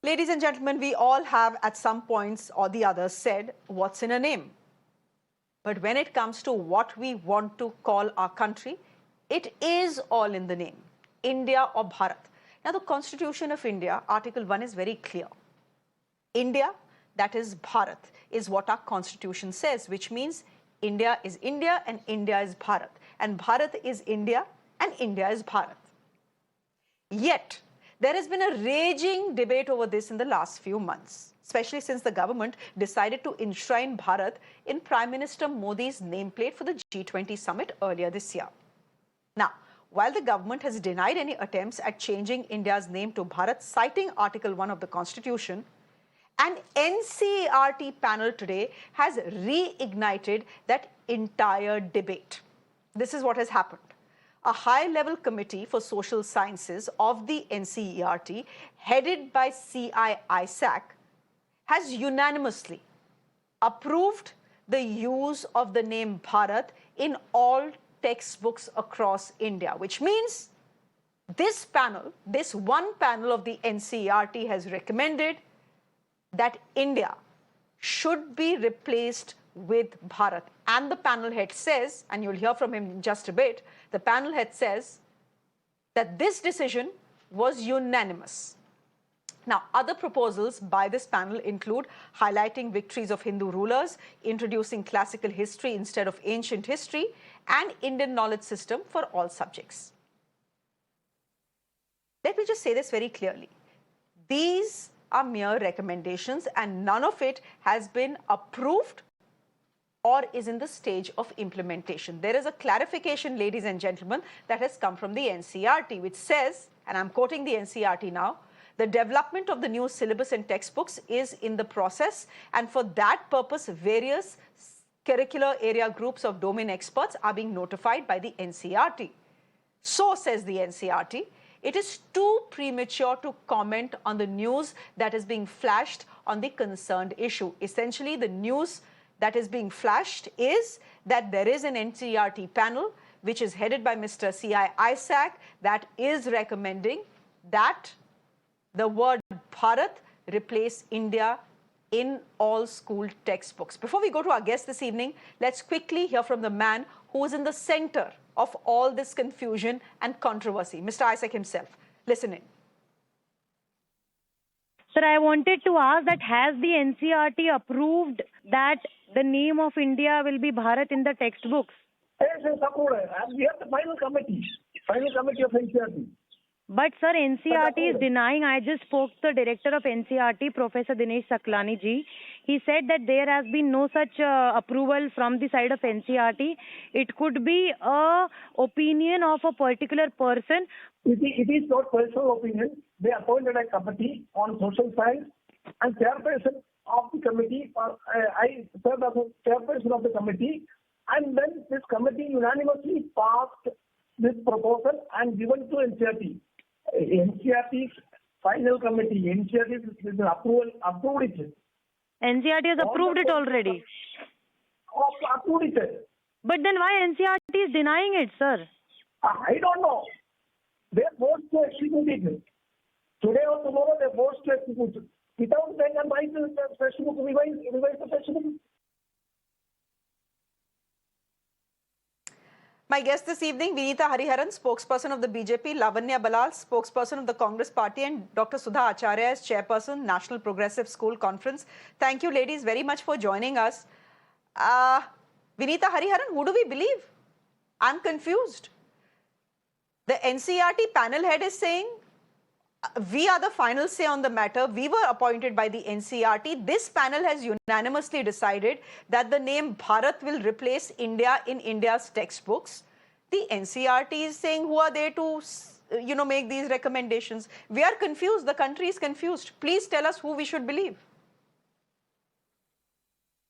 Ladies and gentlemen, we all have at some points or the other said, what's in a name? But when it comes to what we want to call our country, it is all in the name, India or Bharat. Now, the Constitution of India, Article 1 is very clear. India, that is Bharat, is what our Constitution says, which means India is India and India is Bharat. And Bharat is India and India is Bharat. Yet, there has been a raging debate over this in the last few months, especially since the government decided to enshrine Bharat in Prime Minister Modi's nameplate for the G20 summit earlier this year. Now, while the government has denied any attempts at changing India's name to Bharat, citing Article 1 of the Constitution, an NCERT panel today has reignited that entire debate. This is what has happened. A high-level committee for social sciences of the NCERT, headed by CI ISAC, has unanimously approved the use of the name Bharat in all textbooks across India, which means this panel, this one panel of the NCERT has recommended that India should be replaced with Bharat. And the panel head says, and you'll hear from him in just a bit, the panel head says that this decision was unanimous. Now, other proposals by this panel include highlighting victories of Hindu rulers, introducing classical history instead of ancient history, and Indian knowledge system for all subjects. Let me just say this very clearly. These are mere recommendations and none of it has been approved or is in the stage of implementation. There is a clarification, ladies and gentlemen, that has come from the NCERT, which says, and I'm quoting the NCERT now, the development of the new syllabus and textbooks is in the process, and for that purpose, various curricular area groups of domain experts are being notified by the NCERT. So, says the NCERT, it is too premature to comment on the news that is being flashed on the concerned issue. Essentially, the news that is being flashed is that there is an NCERT panel which is headed by Mr. C.I. Isaac that is recommending that the word Bharat replace India in all school textbooks. Before we go to our guest this evening, let's quickly hear from the man who is in the center of all this confusion and controversy, Mr. Isaac himself. Listen in. Sir, I wanted to ask that has the NCERT approved that the name of India will be Bharat in the textbooks? Yes, it's approved. And we have the final committee of NCERT. But sir, NCERT is denying. I just spoke to the director of NCERT, Professor Dinesh Saklani ji. He said that there has been no such approval from the side of NCERT. It could be a opinion of a particular person. It is not personal opinion. They appointed a committee on social science, and chairperson of the committee, I served as a chairperson of the committee, and then this committee unanimously passed this proposal and given to NCERT. NCERT's final committee, NCERT is approved it. NCERT has approved it already. Approved it. But then why NCERT is denying it, sir? I don't know. They are forced to execute it. Today or tomorrow they are forced to execute it. Without them, and why the textbook revise the textbook? My guest this evening, Vineeta Hariharan, spokesperson of the BJP, Lavanya Ballal, spokesperson of the Congress Party, and Dr. Sudha Acharya as chairperson, National Progressive School Conference. Thank you, ladies, very much for joining us. Vineeta Hariharan, who do we believe? I'm confused. The NCERT panel head is saying, we are the final say on the matter. We were appointed by the NCERT. This panel has unanimously decided that the name Bharat will replace India in India's textbooks. The NCERT is saying, who are they to, make these recommendations? We are confused. The country is confused. Please tell us who we should believe.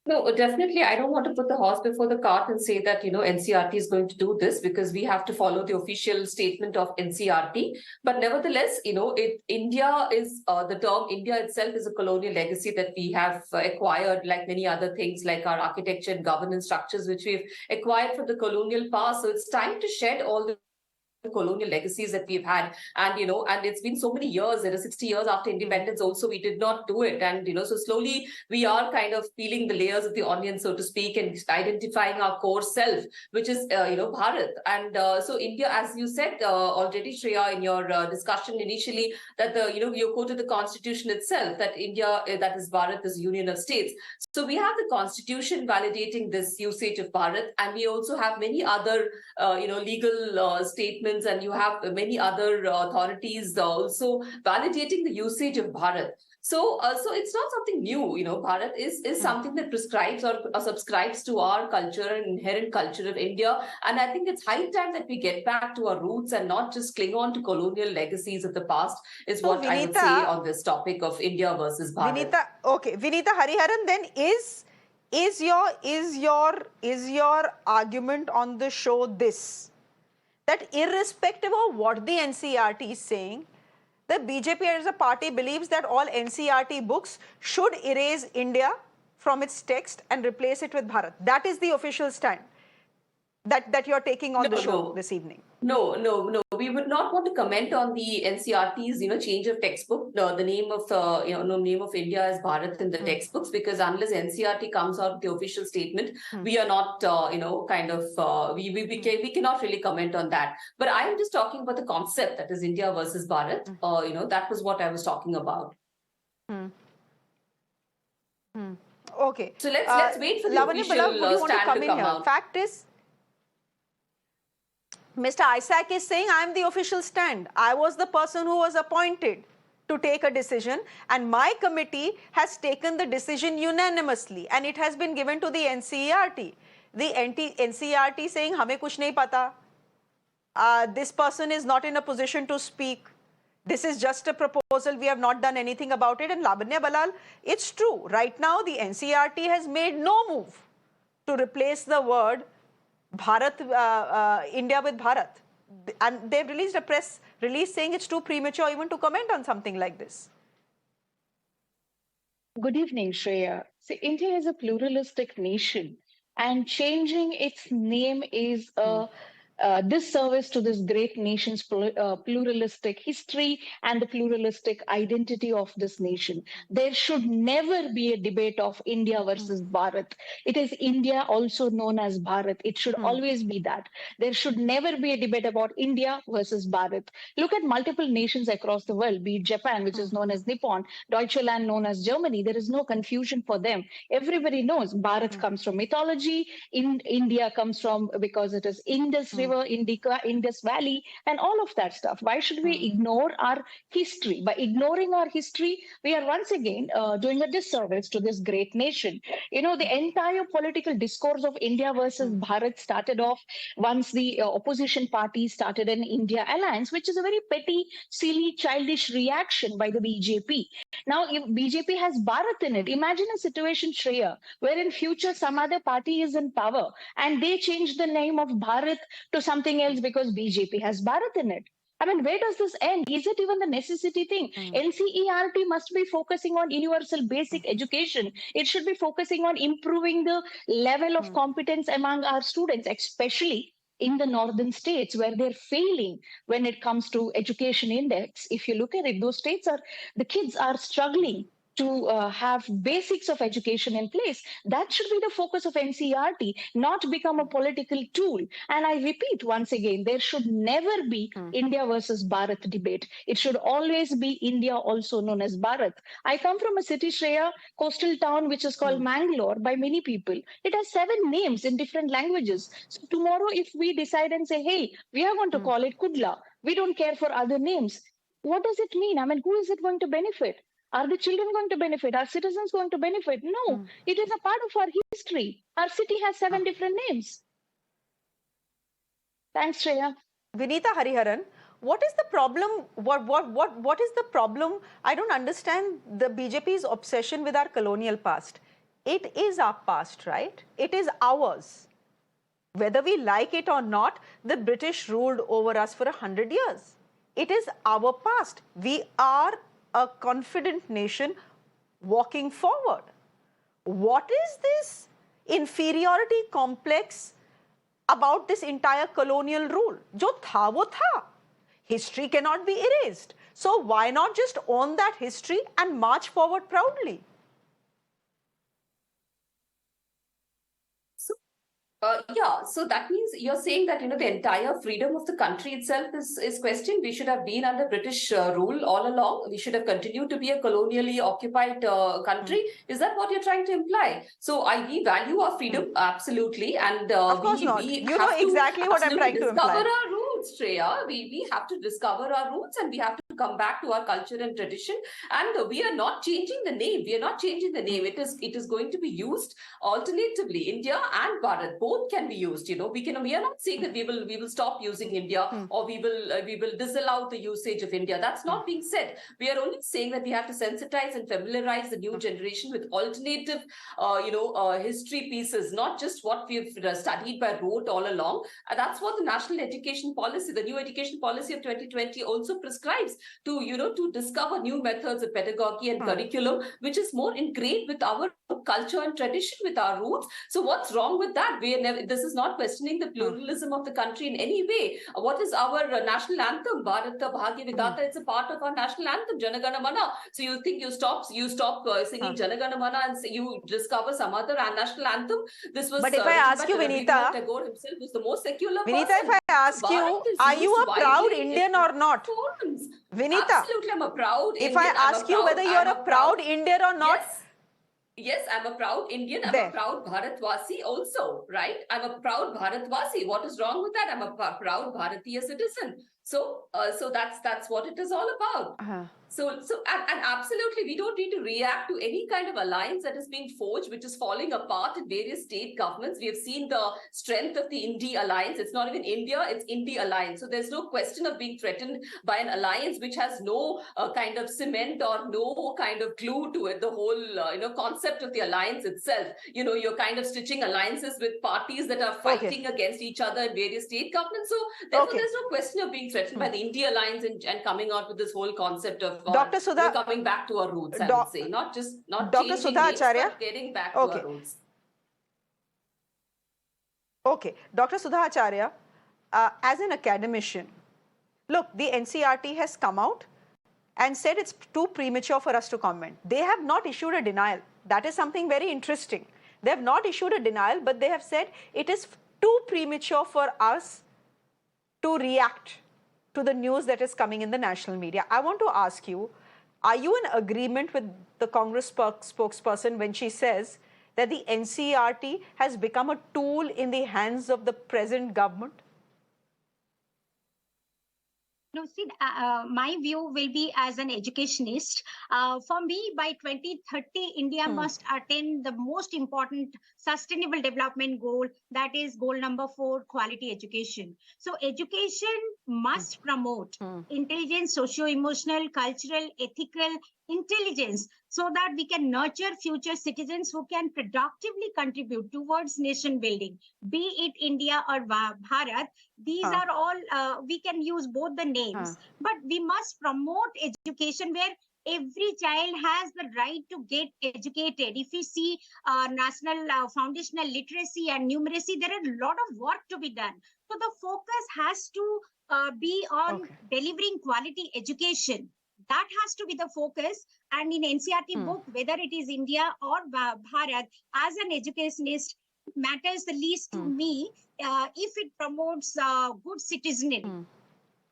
No, definitely. I don't want to put the horse before the cart and say that, NCERT is going to do this because we have to follow the official statement of NCERT. But nevertheless, India is the term India itself is a colonial legacy that we have acquired, like many other things, like our architecture and governance structures, which we've acquired from the colonial past. So it's time to shed all colonial legacies that we've had. And, and it's been so many years, 60 years after independence also, we did not do it. And, so slowly we are kind of peeling the layers of the onion, so to speak, and identifying our core self, which is, Bharat. And so India, as you said already, Shreya, in your discussion initially, that you quoted the constitution itself, that India, that is Bharat, is Union of States. So we have the constitution validating this usage of Bharat, and we also have many other, legal statements, and you have many other authorities also validating the usage of Bharat. So it's not something new. Bharat is something that prescribes or subscribes to our culture and inherent culture of India. And I think it's high time that we get back to our roots and not just cling on to colonial legacies of the past, is So, what I would say on this topic of India versus Bharat. Vineeta Hariharan, then is your argument on the show this, that irrespective of what the NCERT is saying, the BJP as a party believes that all NCERT books should erase India from its text and replace it with Bharat? That is the official stand that you're taking on the show this evening. No. We would not want to comment on the NCERT's, change of textbook. The name of name of India is Bharat in the textbooks, because unless NCERT comes out with the official statement, we are not, we cannot really comment on that. But I am just talking about the concept, that is India versus Bharat. That was what I was talking about. Okay. So let's wait for the Lavanya official Ballal, would you want to stand come to in come here? out. Fact is, Mr. Isaac is saying, I am the official stand. I was the person who was appointed to take a decision, and my committee has taken the decision unanimously, and it has been given to the NCERT. The NCERT saying, hame kuch nahi pata. This person is not in a position to speak. This is just a proposal. We have not done anything about it. And Lavanya Ballal, it's true. Right now, the NCERT has made no move to replace the word Bharat, India with Bharat. And they've released a press release saying it's too premature even to comment on something like this. Good evening, Shreya. See, India is a pluralistic nation, and changing its name is a disservice to this great nation's pluralistic history and the pluralistic identity of this nation. There should never be a debate of India versus Bharat. It is India, also known as Bharat. It should always be that. There should never be a debate about India versus Bharat. Look at multiple nations across the world, be it Japan, which is known as Nippon, Deutschland, known as Germany. There is no confusion for them. Everybody knows Bharat comes from mythology. India comes from, because it is Indus River, Indus Valley, and all of that stuff. Why should we ignore our history? By ignoring our history, we are once again doing a disservice to this great nation. The entire political discourse of India versus Bharat started off once the opposition parties started an India alliance, which is a very petty, silly, childish reaction by the BJP. Now, if BJP has Bharat in it, imagine a situation, Shreya, where in future some other party is in power and they change the name of Bharat to something else because BJP has Bharat in it. I mean, where does this end? Is it even the necessity thing? NCERT must be focusing on universal basic education. It should be focusing on improving the level of competence among our students, especially in the northern states where they're failing when it comes to education index. If you look at it, those states the kids are struggling to have basics of education in place. That should be the focus of NCERT, not become a political tool. And I repeat once again, there should never be India versus Bharat debate. It should always be India, also known as Bharat. I come from a city, Shreya, coastal town, which is called Mangalore by many people. It has 7 names in different languages. So tomorrow, if we decide and say, hey, we are going to call it Kudla, we don't care for other names. What does it mean? I mean, who is it going to benefit? Are the children going to benefit? Are citizens going to benefit? No, it is a part of our history. Our city has 7 different names. Thanks, Shreya. Vineeta Hariharan, what is the problem? What is the problem? I don't understand the BJP's obsession with our colonial past. It is our past, right? It is ours. Whether we like it or not, the British ruled over us for 100 years. It is our past. We are a confident nation walking forward. What is this inferiority complex about this entire colonial rule. जो था वो था. History cannot be erased. So why not just own that history and march forward proudly? Yeah, so that means you're saying that the entire freedom of the country itself is questioned. We should have been under British rule all along. We should have continued to be a colonially occupied country. Is that what you're trying to imply? So we value our freedom absolutely, and of course we, not. we You have know exactly to what I'm trying to discover imply. our roots, Shreya. We have to discover our roots, and we have to come back to our culture and tradition. And we are not changing the name. We are not changing the name. It is going to be used alternatively. India and Bharat both can be used. We are not saying that we will stop using India or we will disallow the usage of India. That's not being said. We are only saying that we have to sensitize and familiarize the new generation with alternative history pieces, not just what we've studied by rote all along. And that's what the national education policy, the new education policy of 2020 also prescribes, to discover new methods of pedagogy and curriculum which is more ingrained with our culture and tradition, with our roots. So what's wrong with that? This is not questioning the pluralism of the country in any way. What is our national anthem? Bharat Bhagya Vidata. It's a part of our national anthem, Jana Gana Mana. So you think you stop singing Jana Gana Mana and you discover some other national anthem? This was But if I ask you, Vineeta, Tagore himself was the most secular Vineeta, person. if I ask you, are you a proud Indian or not? Forums. Vineeta, absolutely, I'm a proud Indian. If I ask you whether you're a proud Indian or not, Yes, I'm a proud Indian. I'm a proud Bharatvasi also, right? I'm a proud Bharatvasi. What is wrong with that? I'm a proud Bharatiya citizen. So that's what it is all about. So and absolutely, we don't need to react to any kind of alliance that is being forged, which is falling apart in various state governments. We have seen the strength of the Indi alliance. It's not even India, it's Indi alliance. So there's no question of being threatened by an alliance which has no kind of cement or no kind of glue to it. The whole concept of the alliance itself. You're kind of stitching alliances with parties that are fighting against each other in various state governments. So therefore, there's no question of being threatened by the Indi alliance and coming out with this whole concept of Dr. Sudha, coming back to our roots, I would say. Not Dr. changing Sudha names, Acharya? but getting back to our roots. Okay. Dr. Sudha Acharya, as an academician, look, the NCERT has come out and said it's too premature for us to comment. They have not issued a denial. That is something very interesting. They have not issued a denial, but they have said it is too premature for us to react to the news that is coming in the national media. I want to ask you, are you in agreement with the Congress spokesperson when she says that the NCERT has become a tool in the hands of the present government? No, see, my view will be as an educationist. For me, by 2030, India must attain the most important sustainable development goal, that is goal number 4, quality education. So education must promote intelligence, socio-emotional, cultural, ethical intelligence, so that we can nurture future citizens who can productively contribute towards nation building, be it India or Bharat. These are all, we can use both the names, but we must promote education where every child has the right to get educated. If we see national foundational literacy and numeracy, there are a lot of work to be done. So the focus has to be on delivering quality education. That has to be the focus. And in NCERT book, whether it is India or Bharat, as an educationist, matters the least to me if it promotes good citizenry.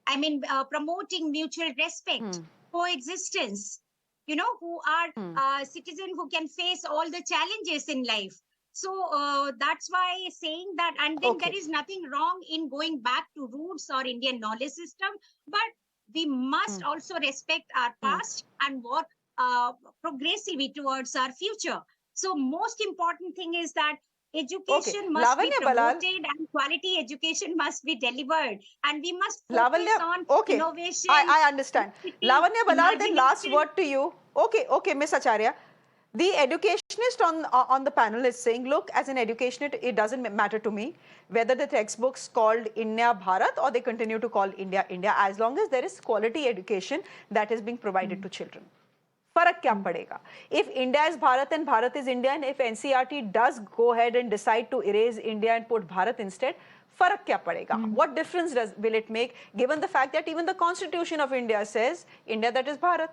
I mean, promoting mutual respect, coexistence, who are citizens who can face all the challenges in life. So that's why saying that, and then there is nothing wrong in going back to roots or Indian knowledge system, but we must also respect our past and work progressively towards our future. So most important thing is that education must be promoted and quality education must be delivered. And we must focus on innovation. I understand. Lavanya Ballal, then last word to you. Okay, Miss Acharya. The educationist on the panel is saying, look, as an educationist, it doesn't matter to me whether the textbook's called India Bharat or they continue to call India India, as long as there is quality education that is being provided to children. Farak kya padega? If India is Bharat and Bharat is India, and if NCERT does go ahead and decide to erase India and put Bharat instead, farak kya padega? What difference will it make, given the fact that even the Constitution of India says India, that is Bharat?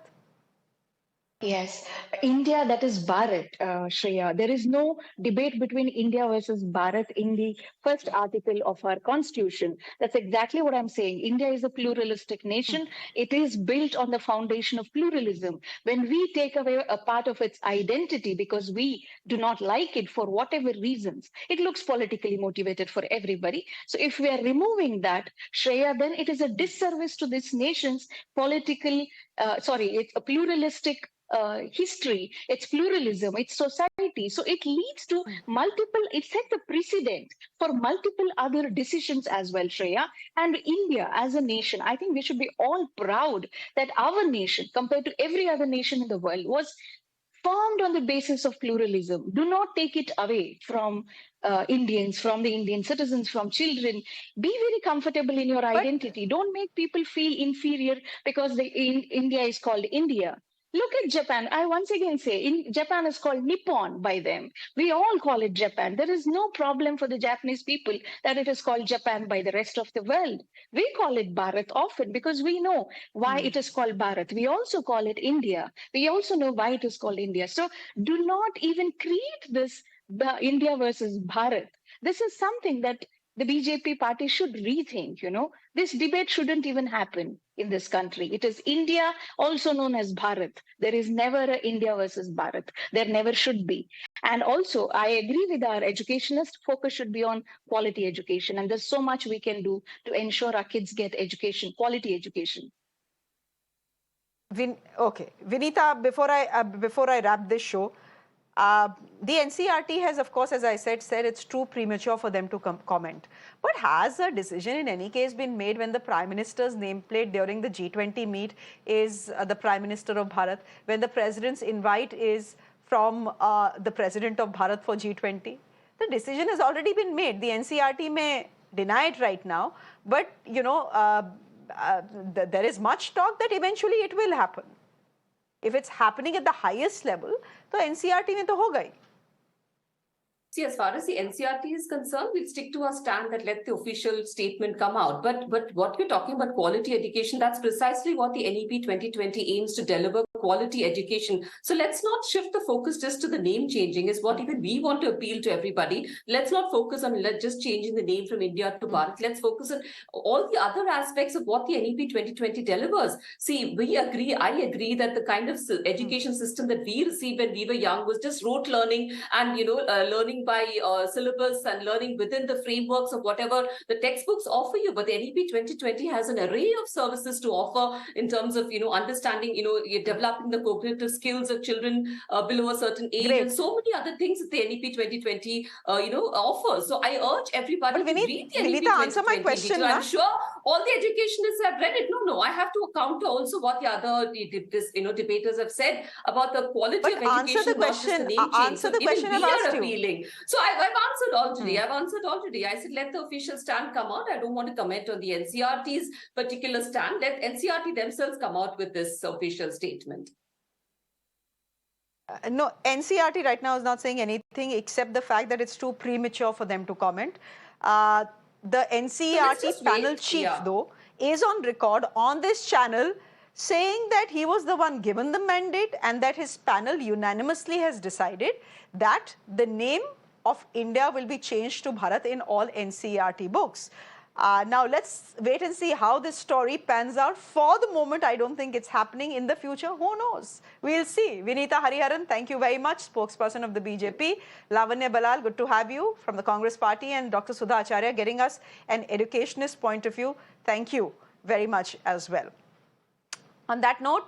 Yes, India, that is Bharat, Shreya. There is no debate between India versus Bharat in the first article of our constitution. That's exactly what I'm saying. India is a pluralistic nation. It is built on the foundation of pluralism. When we take away a part of its identity because we do not like it for whatever reasons, it looks politically motivated for everybody. So if we are removing that, Shreya, then it is a disservice to this nation's political, it's a pluralistic history, its pluralism, its society. So it leads to multiple, it sets the precedent for multiple other decisions as well, Shreya. And India as a nation, I think we should be all proud that our nation, compared to every other nation in the world, was formed on the basis of pluralism. Do not take it away from Indians, from the Indian citizens, from children. Be very comfortable in your identity. Don't make people feel inferior because India is called India. Look at Japan. I once again say, Japan is called Nippon by them. We all call it Japan. There is no problem for the Japanese people that it is called Japan by the rest of the world. We call it Bharat often because we know why it is called Bharat. We also call it India. We also know why it is called India. So do not even create this India versus Bharat. This is something that the BJP party should rethink. This debate shouldn't even happen in this country. It is India, also known as Bharat. There is never a India versus Bharat. There never should be. And also, I agree with our educationist, focus should be on quality education. And there's so much we can do to ensure our kids get education, quality education. Okay, Vineeta, before I wrap this show, the NCERT has, of course, as I said it's too premature for them to comment. But has a decision in any case been made when the Prime Minister's nameplate during the G20 meet is the Prime Minister of Bharat, when the President's invite is from the President of Bharat for G20? The decision has already been made. The NCERT may deny it right now, but, there is much talk that eventually it will happen. If it's happening at the highest level, तो NCERT में तो होगा ही. See, as far as the NCERT is concerned, we'll stick to our stand that let the official statement come out. But what we're talking about quality education, that's precisely what the NEP 2020 aims to deliver, quality education. So let's not shift the focus just to the name changing, is what even we want to appeal to everybody. Let's not focus on just changing the name from India to Bharat. Let's focus on all the other aspects of what the NEP 2020 delivers. See, I agree that the kind of education system that we received when we were young was just rote learning and, learning by syllabus and learning within the frameworks of whatever the textbooks offer you. But the NEP 2020 has an array of services to offer in terms of, understanding, developing the cognitive skills of children below a certain age. Great. And so many other things that the NEP 2020, offers. So I urge everybody to read the NEP 2020. Answer my question. I'm sure all the educationists have read it. No, I have to counter also what the other debaters have said about the quality of education, not just the name change. Answer the question I've asked you. Appealing. So I've answered already. I said, let the official stand come out. I don't want to comment on the NCERT's particular stand. Let NCERT themselves come out with this official statement. No, NCERT right now is not saying anything except the fact that it's too premature for them to comment. The NCERT panel chief, though, is on record on this channel saying that he was the one given the mandate and that his panel unanimously has decided that the name of India will be changed to Bharat in all NCERT books. Now, let's wait and see how this story pans out. For the moment, I don't think it's happening. In the future, who knows? We'll see. Vineeta Hariharan, thank you very much, spokesperson of the BJP. Lavanya Ballal, good to have you from the Congress Party. And Dr. Sudha Acharya, getting us an educationist point of view. Thank you very much as well. On that note,